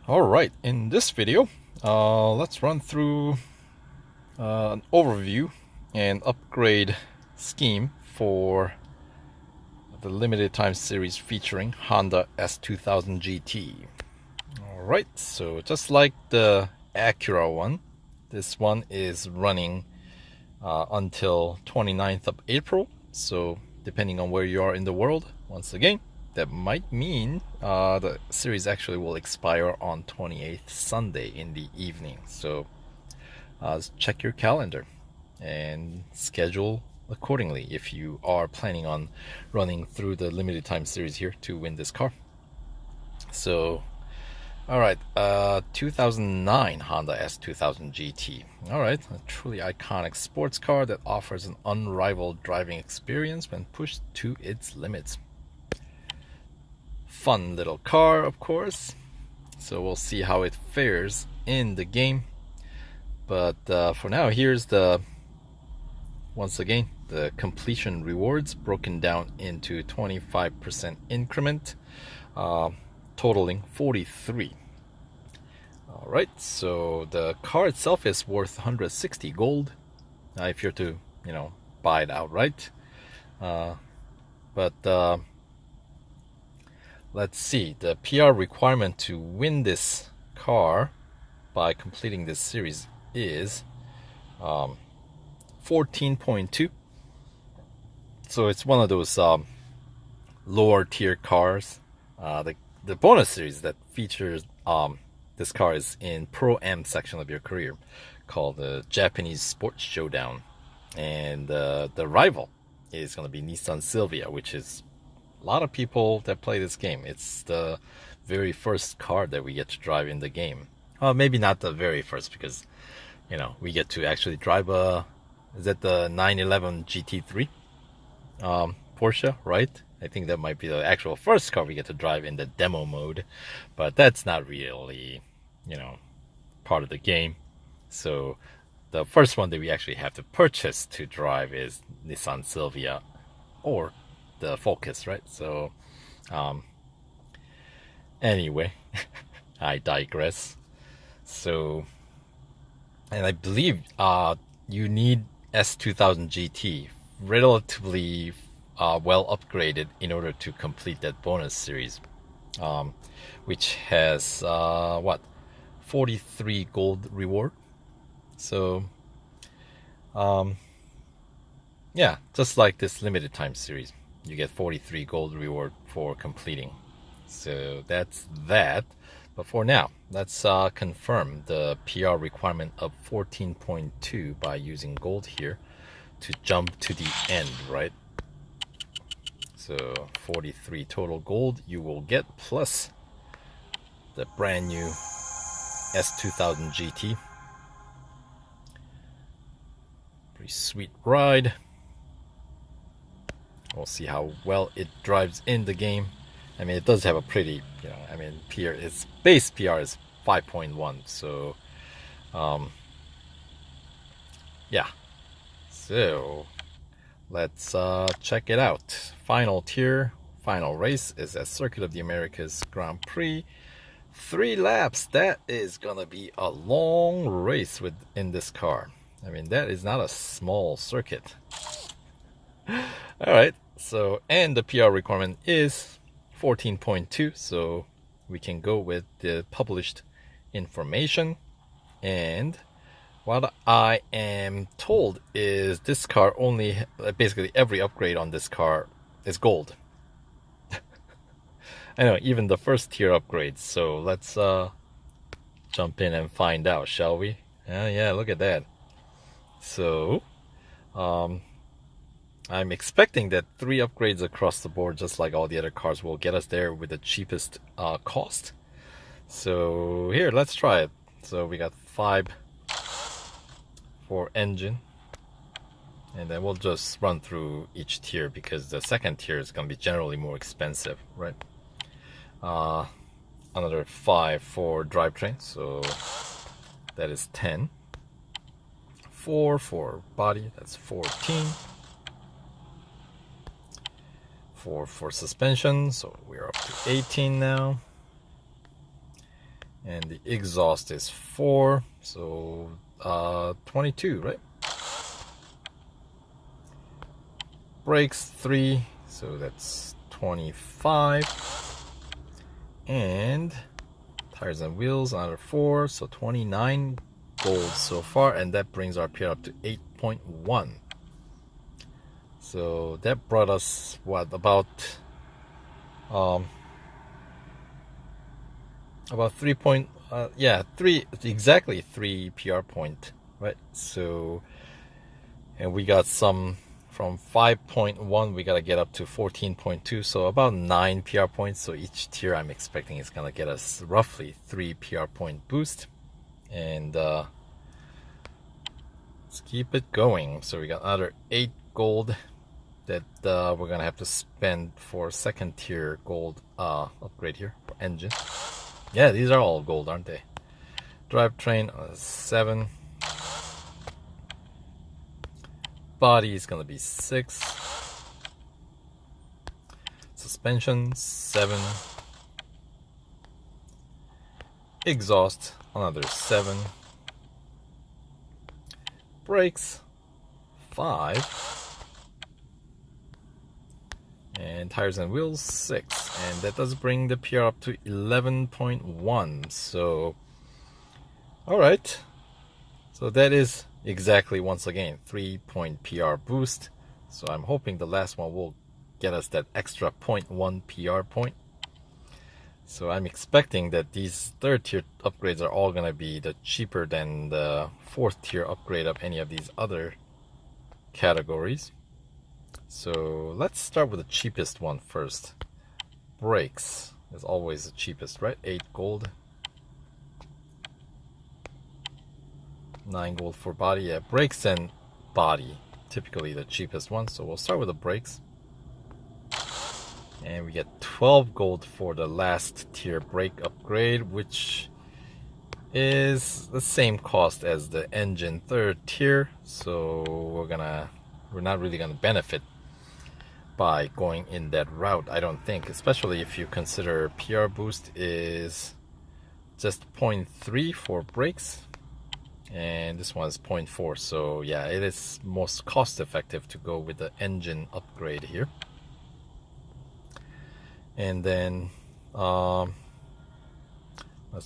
Alright, in this video, let's run through an overview and upgrade scheme for the limited time series featuring Honda S2000 Gt. Alright, so just like the Acura one, this one is running until 29th of April. So depending on where you are in the world, once again, that might mean the series actually will expire on 28th Sunday in the evening. So check your calendar and schedule accordingly if you are planning on running through the limited time series here to win this car. So alright, 2009 Honda S2000 GT. Alright, a truly iconic sports car that offers an unrivaled driving experience when pushed to its limits. Fun little car, of course, so we'll see how it fares in the game. But for now, here's once again the completion rewards broken down into 25% increment, totaling 43. Alright, so the car itself is worth 160 gold if you're to buy it outright, but let's see, the PR requirement to win this car by completing this series is 14.2. So it's one of those lower tier cars. The bonus series that features this car is in Pro M section of your career, called the Japanese Sports Showdown. And the rival is going to be Nissan SILVIA, which is a lot of people that play this game. It's the very first car that we get to drive in the game. Well, maybe not the very first, because we get to actually drive is that the 911 GT3 Porsche, right? I think that might be the actual first car we get to drive in the demo mode, but that's not really part of the game. So the first one that we actually have to purchase to drive is Nissan SILVIA or the Focus, right? So anyway, I digress. So, and I believe you need S2000 GT relatively well upgraded in order to complete that bonus series, which has 43 gold reward. So yeah, just like this limited time series, you get 43 gold reward for completing. So that's that. But for now, let's confirm the PR requirement of 14.2 by using gold here to jump to the end, right? So 43 total gold you will get, plus the brand new S2000 GT. Pretty sweet ride. We'll see how well it drives in the game. I mean, it does have a pretty, PR, its base PR is 5.1. So, yeah. So, let's check it out. Final tier, final race is at Circuit of the Americas Grand Prix. 3 laps. That is gonna be a long race in this car. I mean, that is not a small circuit. Alright, so, and the PR requirement is 14.2, so we can go with the published information. And what I am told is this car only, basically every upgrade on this car is gold. I know, even the first tier upgrades. So let's jump in and find out, shall we? Yeah, look at that. So I'm expecting that 3 upgrades across the board, just like all the other cars, will get us there with the cheapest cost. So here, let's try it. So we got 5 for engine, and then we'll just run through each tier because the second tier is going to be generally more expensive, right? Another 5 for drivetrain, so that is 10. 4 for body, that's 14. 4 for suspension, so we're up to 18 now. And the exhaust is 4, so 22, right? Brakes 3, so that's 25. And tires and wheels another 4, so 29 gold so far, and that brings our PR up to 8.1. So that brought us what, about 3 point, yeah, 3, exactly 3 PR point, right? So, and we got some from 5.1, we got to get up to 14.2, so about 9 PR points. So each tier I'm expecting is going to get us roughly 3 PR point boost. And let's keep it going. So we got another 8 gold that we're going to have to spend for second tier gold upgrade here for engine. Yeah, these are all gold, aren't they? Drivetrain 7. Body is gonna be 6. Suspension 7. Exhaust another 7. Brakes 5. And tires and wheels 6, and that does bring the PR up to 11.1. So alright, so that is exactly, once again, 3-point PR boost. So I'm hoping the last one will get us that extra 0.1 PR point. So I'm expecting that these third tier upgrades are all gonna be cheaper than the fourth tier upgrade of any of these other categories. So let's start with the cheapest one first. Brakes is always the cheapest, right? 8 gold. 9 gold for body. Yeah, brakes and body, typically the cheapest one. So we'll start with the brakes. And we get 12 gold for the last tier brake upgrade, which is the same cost as the engine third tier. So we're not really gonna benefit by going in that route, I don't think, especially if you consider PR boost is just 0.3 for brakes, and this one is 0.4. So yeah, it is most cost effective to go with the engine upgrade here. And then let's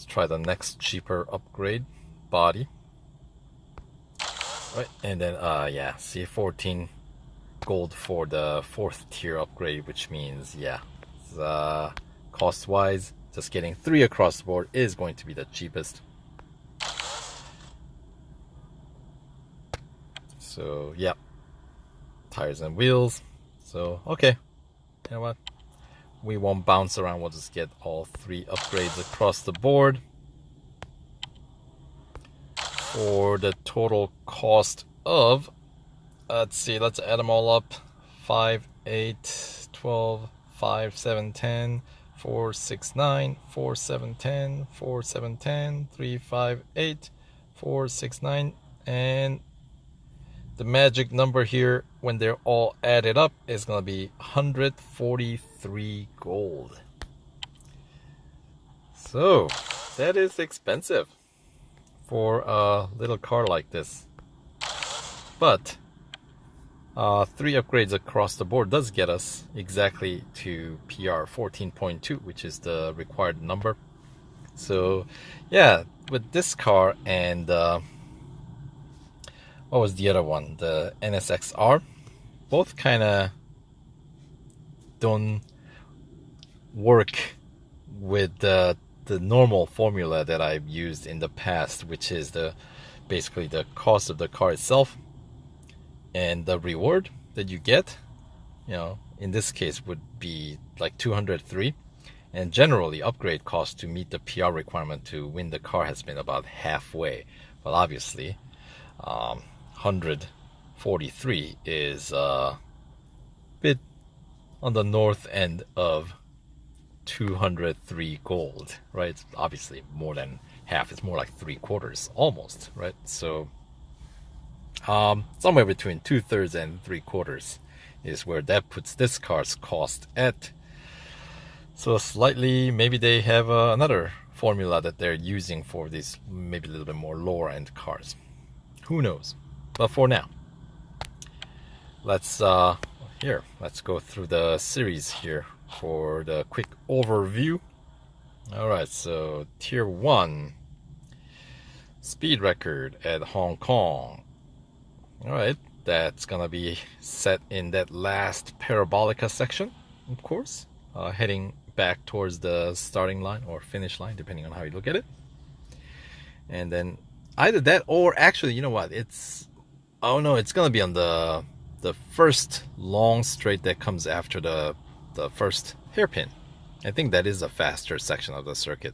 try the next cheaper upgrade, body. Right, and then yeah, see, 14 gold for the fourth tier upgrade, which means, yeah, cost wise, just getting 3 across the board is going to be the cheapest. So yeah, tires and wheels. So okay, you know what, we won't bounce around, we'll just get all 3 upgrades across the board for the total cost of, let's see, let's add them all up. 5, 8, 12, 5, 7, 10, 4, 6, 9, 4, 7, 10, 4, 7, 10, 3, 5, 8, 4, 6, 9, and the magic number here when they're all added up is going to be 143 gold. So that is expensive for a little car like this, but 3 upgrades across the board does get us exactly to PR 14.2, which is the required number. So yeah, with this car and what was the other one, the NSXR, both kind of don't work with the normal formula that I've used in the past, which is basically the cost of the car itself and the reward that you get, you know, in this case would be like 203. And generally upgrade cost to meet the PR requirement to win the car has been about halfway. But obviously 143 is a bit on the north end of 203 gold, right? It's obviously more than half. It's more like 3/4 almost, right? So somewhere between 2/3 and 3/4 is where that puts this car's cost at. So slightly, maybe they have another formula that they're using for these maybe a little bit more lower end cars. Who knows? But for now, let's go through the series here for the quick overview. All right, so Tier 1 speed record at Hong Kong. All right, that's gonna be set in that last Parabolica section, of course, heading back towards the starting line or finish line, depending on how you look at it. And then either that or actually, you know what? It's gonna be on the first long straight that comes after the first hairpin. I think that is a faster section of the circuit.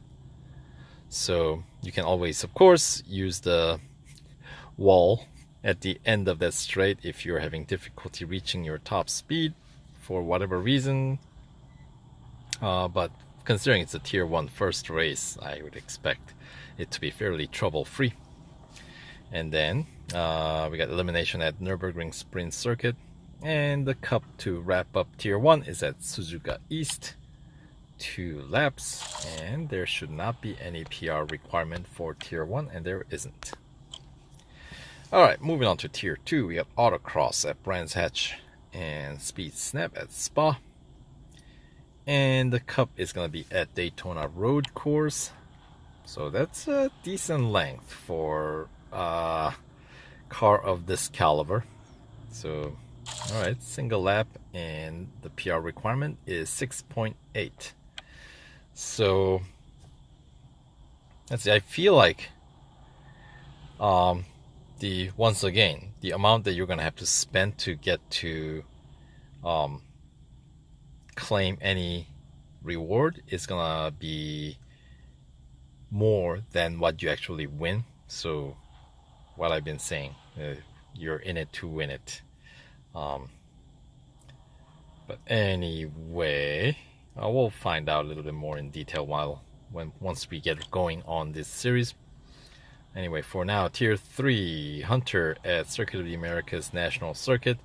So you can always, of course, use the wall at the end of that straight if you're having difficulty reaching your top speed for whatever reason. But considering it's a Tier 1 first race, I would expect it to be fairly trouble-free. And then we got elimination at Nurburgring Sprint Circuit. And the cup to wrap up Tier 1 is at Suzuka East. 2 laps. And there should not be any PR requirement for Tier 1, and there isn't. Alright, moving on to Tier 2. We got Autocross at Brands Hatch and Speed Snap at Spa. And the cup is going to be at Daytona Road Course. So that's a decent length for a car of this caliber. So, alright, single lap, and the PR requirement is 6.8. So, let's see, I feel like once again, the amount that you're going to have to spend to get to claim any reward is gonna be more than what you actually win. So what I've been saying, you're in it to win it. But anyway, we'll find out a little bit more in detail once we get going on this series. Anyway, for now, Tier 3 Hunter at Circuit of the Americas National Circuit,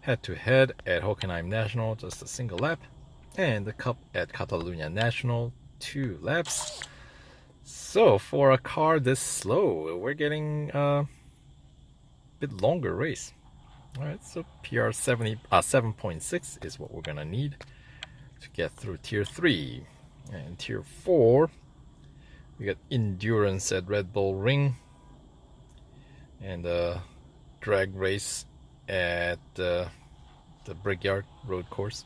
head-to-head at Hockenheim National, just a single lap. And the cup at Catalunya National, 2 laps. So for a car this slow, we're getting a bit longer race. Alright, so PR 7.6 is what we're gonna need to get through Tier 3. And Tier 4, we got Endurance at Red Bull Ring. And a drag race at the Brickyard Road Course.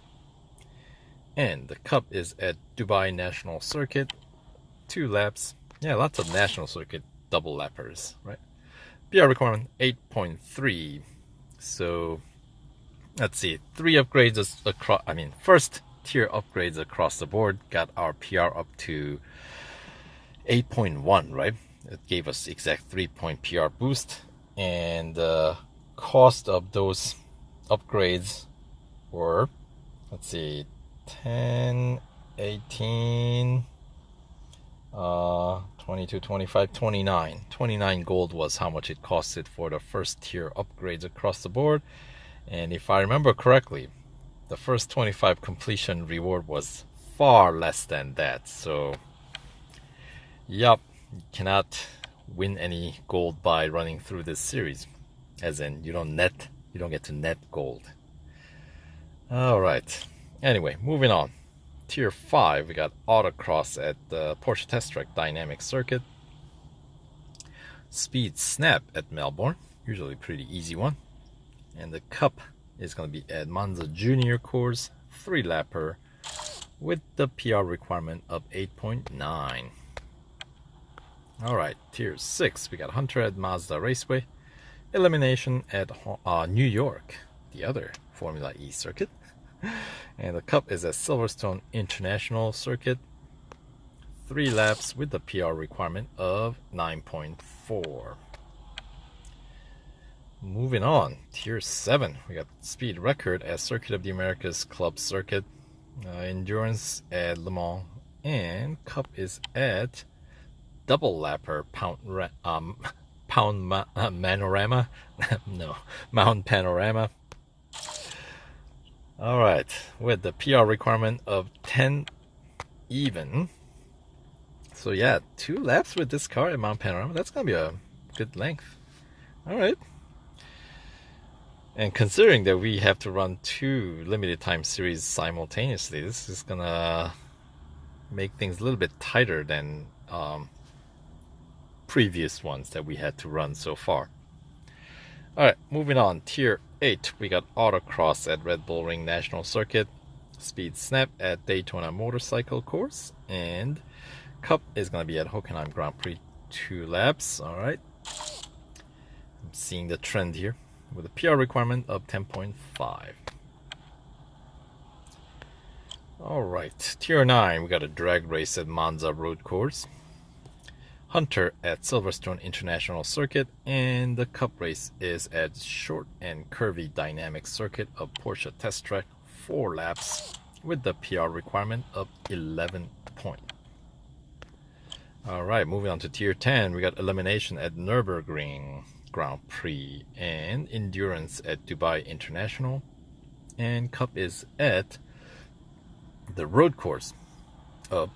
And the cup is at Dubai National Circuit, 2 laps. Yeah, lots of National Circuit double lappers, right? PR requirement 8.3. So let's see, 3 upgrades across. First tier upgrades across the board got our PR up to 8.1, right? It gave us exact 3-point PR boost, and the cost of those upgrades were, let's see, 10, 18, 22, 25, 29. 29 gold was how much it costed for the first tier upgrades across the board. And if I remember correctly, the first 25 completion reward was far less than that. So, yup, you cannot win any gold by running through this series. As in, you don't get to net gold. Alright. Anyway, moving on. Tier 5, we got Autocross at the Porsche Test Track Dynamic Circuit. Speed Snap at Melbourne, usually a pretty easy one. And the cup is going to be at Monza Junior Course, 3-lapper, with the PR requirement of 8.9. Alright, Tier 6, we got Hunter at Mazda Raceway. Elimination at New York, the other Formula E circuit. And the cup is at Silverstone International Circuit, 3 laps with the PR requirement of 9.4. Moving on, Tier 7, we got speed record at Circuit of the Americas Club Circuit, endurance at Le Mans, and cup is at double lapper Panorama. No, Mount Panorama. Alright, with the PR requirement of 10 even. So yeah, 2 laps with this car at Mount Panorama. That's gonna be a good length. All right. And considering that we have to run 2 limited time series simultaneously, this is gonna make things a little bit tighter than previous ones that we had to run so far. Alright, moving on. Tier 8, we got Autocross at Red Bull Ring National Circuit, Speed Snap at Daytona Motorcycle Course, and Cup is gonna be at Hockenheim Grand Prix 2 laps. Alright, I'm seeing the trend here with a PR requirement of 10.5. Alright, Tier 9, we got a drag race at Monza Road Course, Hunter at Silverstone International Circuit, and the Cup race is at Short and Curvy Dynamic Circuit of Porsche Test Track, 4 laps with the PR requirement of 11 points. Alright, moving on to Tier 10, we got Elimination at Nurburgring Grand Prix and Endurance at Dubai International, and Cup is at the road course of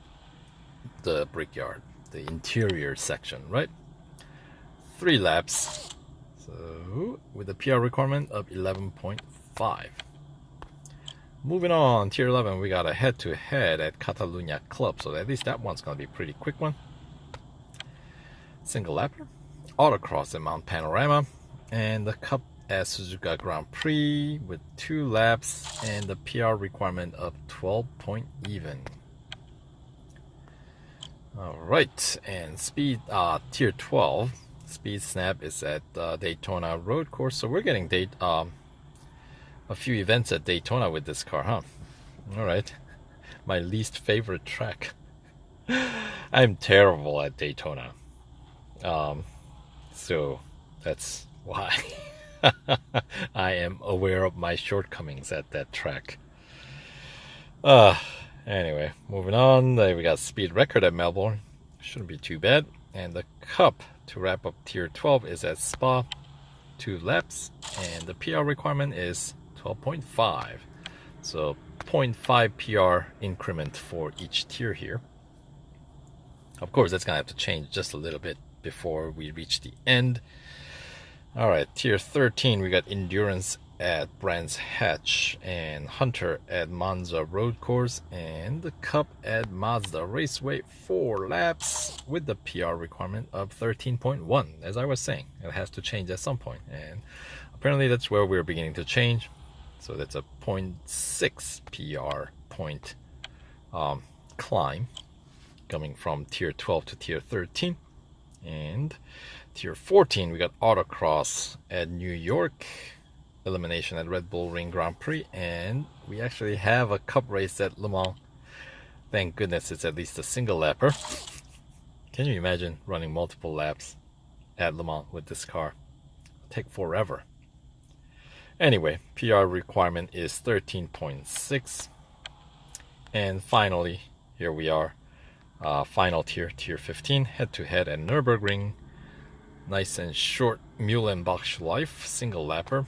the Brickyard, the interior section, right? 3 laps, so with a PR requirement of 11.5. Moving on, Tier 11, we got a head-to-head at Catalunya Club, so at least that one's gonna be a pretty quick one. Single lapper, Autocross at Mount Panorama, and the Cup at Suzuka Grand Prix with 2 laps and the PR requirement of 12 point even. Alright, and speed Tier 12, Speed Snap is at Daytona Road Course, so we're getting a few events at Daytona with this car, huh? Alright, my least favorite track. I'm terrible at Daytona. So that's why I am aware of my shortcomings at that track. Anyway, moving on. We got Speed Record at Melbourne. Shouldn't be too bad. And the Cup to wrap up Tier 12 is at Spa, 2 laps, and the PR requirement is 12.5. So 0.5 PR increment for each tier here. Of course, that's gonna have to change just a little bit before we reach the end. Alright, Tier 13, we got Endurance at Brands Hatch and Hunter at Monza Road Course, and the Cup at Mazda Raceway, 4 laps with the PR requirement of 13.1. As I was saying, it has to change at some point, and apparently that's where we're beginning to change. So that's a 0.6 PR point climb coming from Tier 12 to Tier 13. And Tier 14, we got Autocross at New York, Elimination at Red Bull Ring Grand Prix, and we actually have a Cup race at Le Mans. Thank goodness it's at least a single lapper. Can you imagine running multiple laps at Le Mans with this car? It'll take forever. Anyway, PR requirement is 13.6. And finally, here we are. Final tier, Tier 15, head-to-head at Nurburgring. Nice and short Mühlenbach Life, single lapper.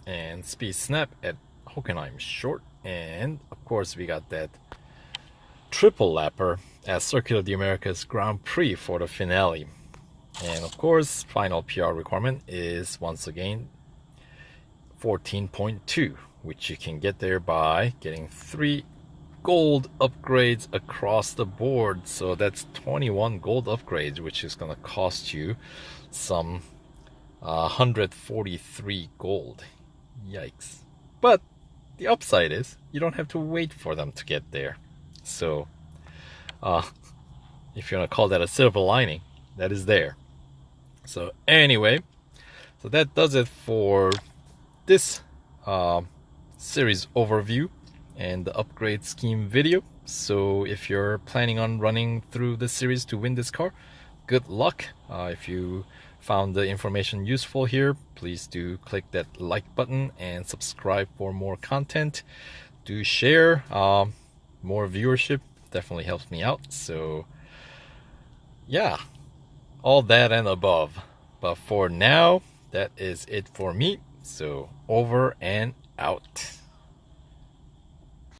And Speed Snap at Hockenheim, short. And, of course, we got that triple lapper at Circuit of the Americas Grand Prix for the finale. And, of course, final PR requirement is, once again, 14.2, which you can get there by getting 3 gold upgrades across the board. So that's 21 gold upgrades, which is going to cost you some 143 gold. Yikes. But the upside is you don't have to wait for them to get there. So if you want to call that a silver lining, that is there. So anyway, so that does it for this series overview and the upgrade scheme video. So if you're planning on running through this series to win this car, good luck. If you found the information useful here, please do click that like button and subscribe for more content. Do share. More viewership definitely helps me out. So yeah, all that and above. But for now, that is it for me. So over and out.